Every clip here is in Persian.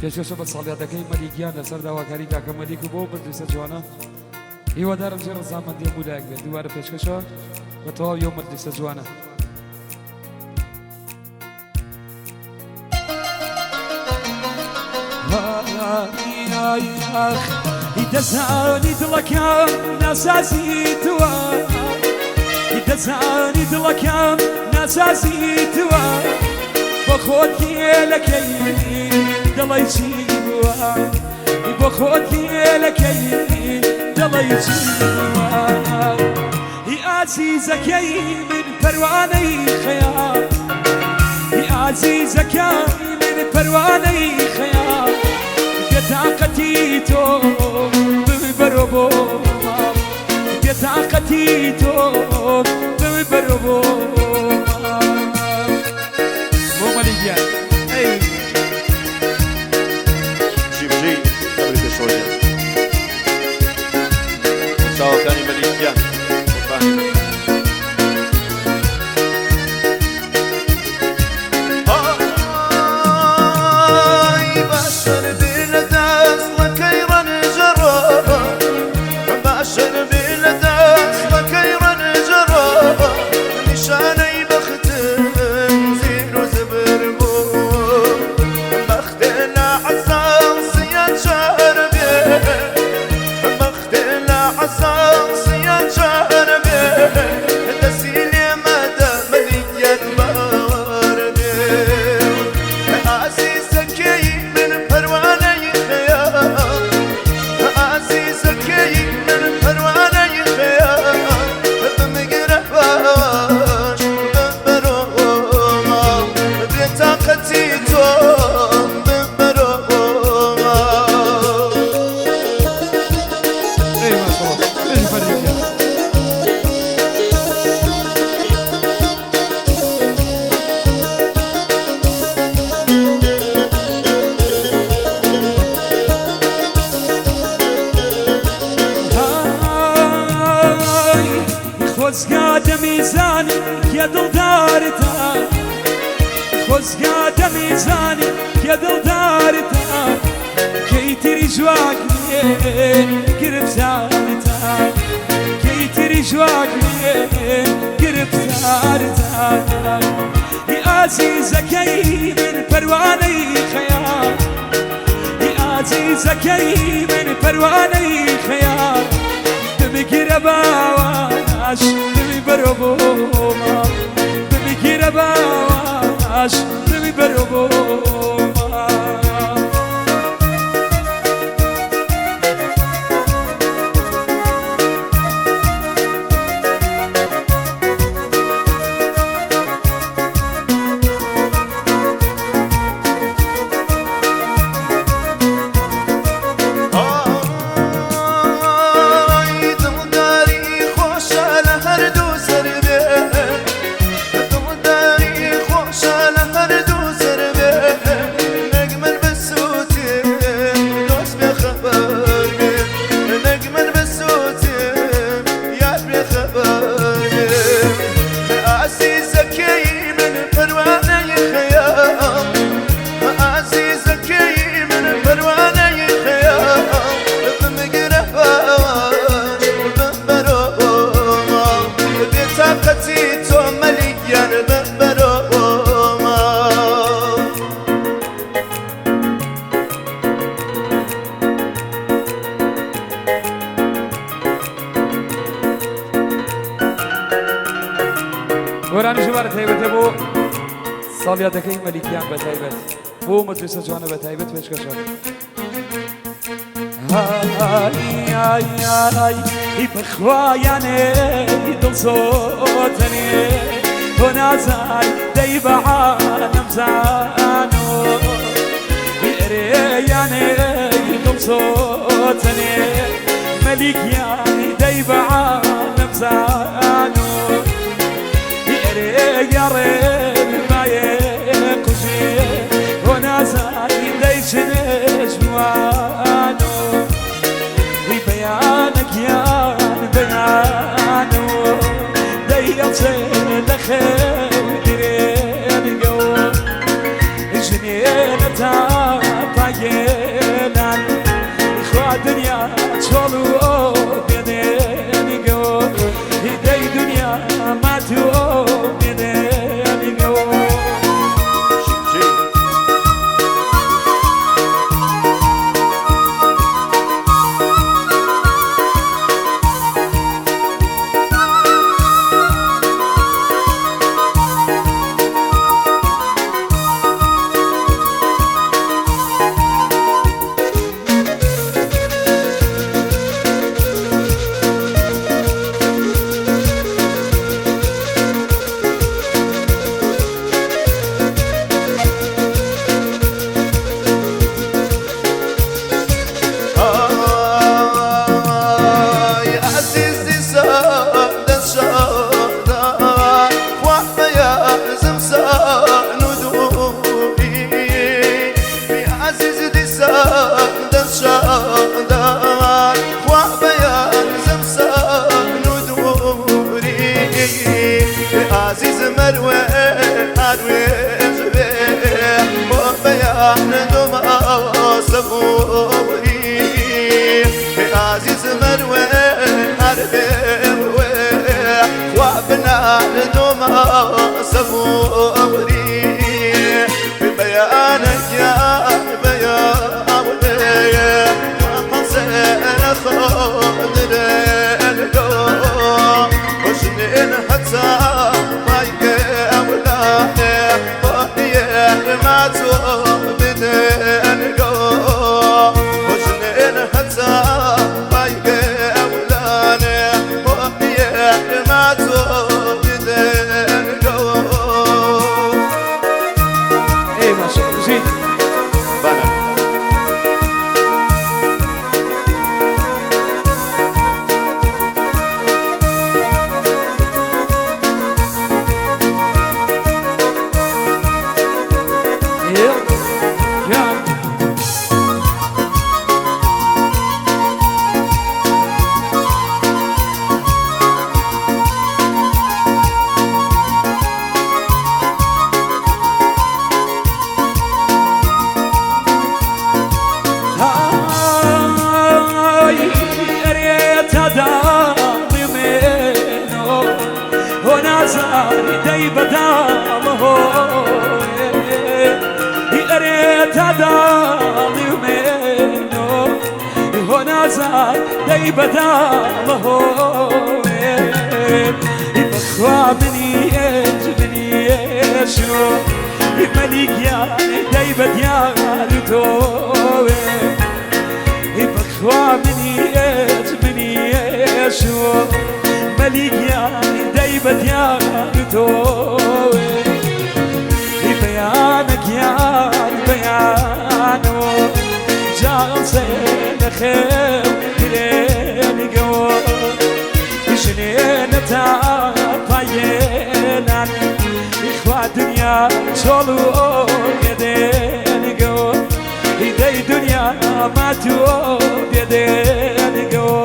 پێشکەشە بە ساڵیادەکەی مەلیگیان لەسەر داواکاری کاکە مەلیک و بۆ مەجلیسە جوانە هیوادارم جێ ڕەزامەندی هەموو لایەک بێت دووارە پێشکەشە بە تەواوی ئەو مەجلیسە جوانە دەزانی دڵەکەم ناسازیتوە دەزانی دڵەکەم ناسازیتوە بۆ خۆت گێلەکەی دڵی چی بووە بۆ خۆت گێلەکەی دڵی چی بووە هی ئازیزەکەی من پەروانەی خەیاڵ هی ئازیزەکەی من پەروانەی خەیاڵ بێتاقەتی تۆ ببەرۆ بۆ ماڵ بێتاقەتی تۆ ببەرۆ بۆ بۆ مەلیگیان جیبجی قبل پێشۆژە چاوەکانی مەلیگیان خۆزگاتە میزانی کێ دڵدارتە خۆزگاتە میزانی کێ دڵدارتە کەیتری جوانێ گرفتارتە کەیتری جوانێ گرفتارتە هی ئازیزەکەی من پەروانەی خەیاڵ هی ئازیزەکەی من پەروانەی خەیاڵ بگیرە باوەش دمی بەرۆ بۆ ماڵ بگیرە باوەش دمی بەرۆ بۆ وەرانی ژمارە تایبەتە بۆ ساڵیادەکەی مەلیکیان بە تایبەت بۆ مەجلیسە جوانە بە تایبەت پێشکەشە هی بەخوایانێ دڵسۆتەنێ تۆ نازان دەی بەعالەم زانۆ ئێرەیانێ دڵسۆتەنێ مەلیکیانی دەی بەعالەم زانۆ ياري المايه قشي ونازاني ليش نجوانو هي بيانك يا بيانو ديالتي لخير درين قوم جنينة بايه دنیا چالو بدنگو هدای دنیا ماتو بدنگو عزيز مروي هربي وابنا لدوما صبوري ببيانك يا بيان ولي حسين خود القوم وشنين حتى ما يقولاني وهي ما تبدن القوم وشنين حتى ما يقولاني وهي ما تبدن القوم. ايه ما شاء الله زين داي بداله يقريت دالي منه هنا زاد داي بداله يبخوا بني شو مليك يا داي بديالي تو يبخوا بني شو مليك يا دايبت يا توي بيانك يا بيان جال سين خير ترين جو شنين تا باينان اخوا دنيا شلو يدين جو هدي دنيا ما تو يدين جو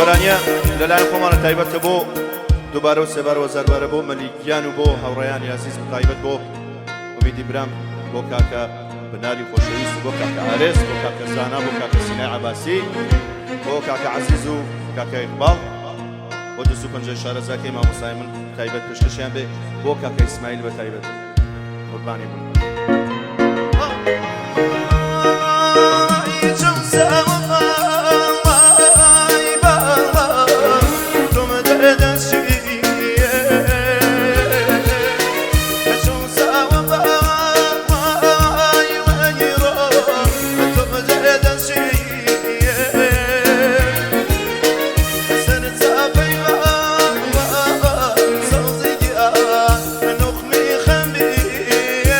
گۆرانیە لەلایەن خۆمانە تایبەتە بۆ دووبارە و سێبار وەزاربارە بۆ مەلیکیان و بۆ هاوڕێیان یازیز تایبەت بۆ ئومیدی برام بۆ کاکە بناری خۆشەویست بۆ کاکە ئارێز بۆ کاکە زانا بۆ کاکە سینای عەباسی بۆ کاکە عەزیز و کاکە ئیقباڵ بۆ 250 شارەزاکەی مامۆستای من تایبەت پێشکەشیان بێ بۆ کاکە ئیسماعیل بە تایبەت قوربانی بوون.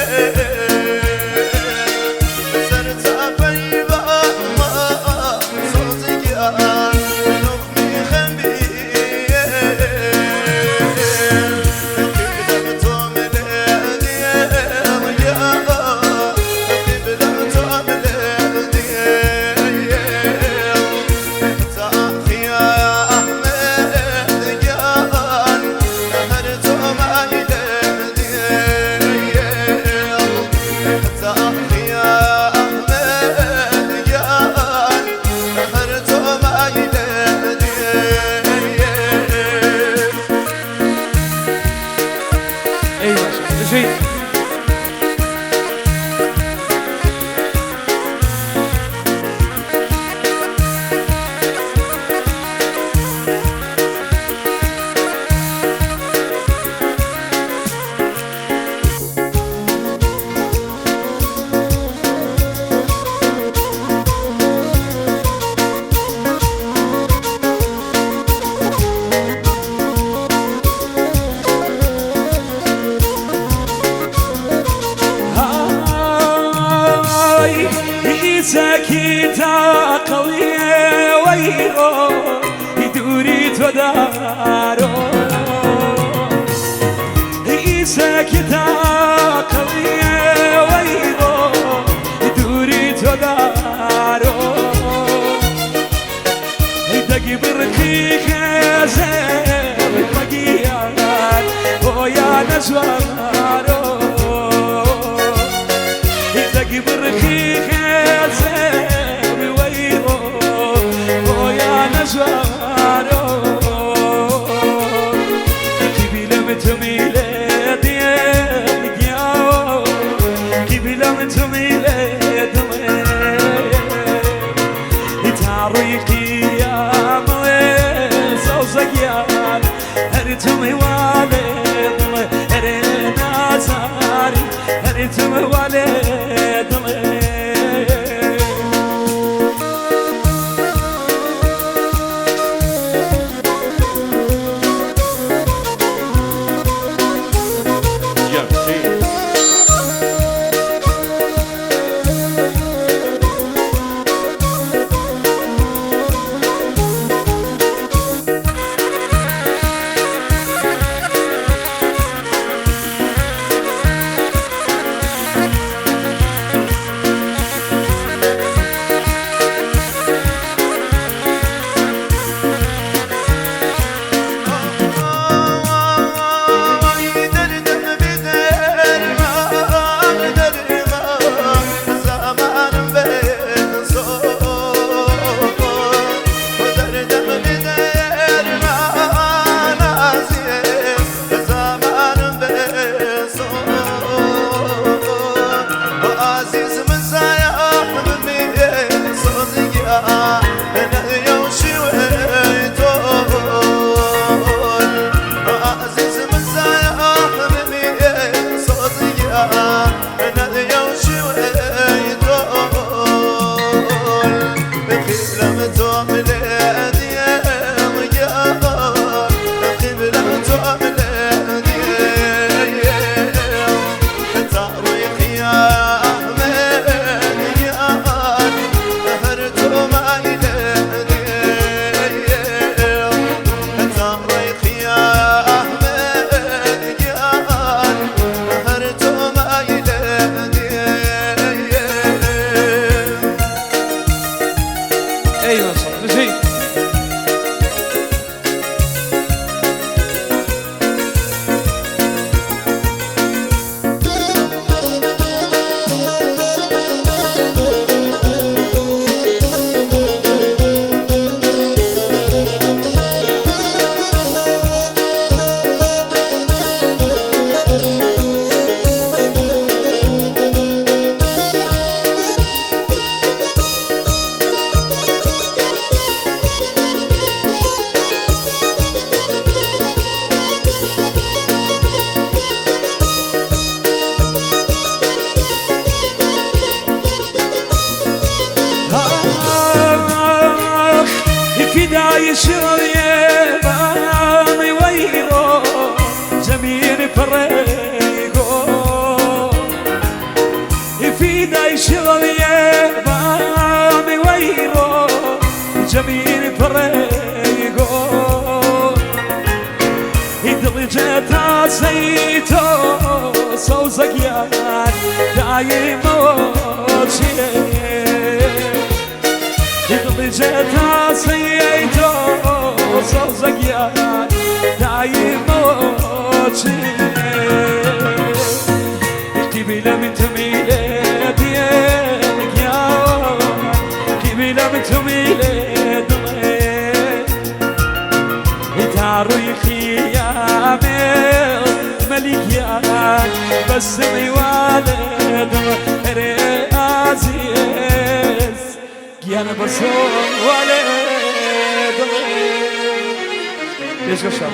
Yeah. ساكتة قوية ويرو يدوري تدارو ساكتة قوية ويرو يدوري تدارو دقي بركيك زين مقيان ويا نزوارو دقي بركيك زين ويرو ويا نزوارو كيبي لم تميلي ديالك كيبي لم تميلي تعريقي زوزقيان هرتمي والد هرنا زاري هرتمي والد شوية بامي ويرو جميل فريقو في داي شوية بامي ويرو جميل فريقو درجة زيتو صوزقيان دايم وشي درجة زيتو صوزقيان دايم وشي كبيلة من تميلة ديالك يا كبيلة من تميلة تاريخي يا مليك بس ميوالد عزيز يانا بصور ولد ايش قشر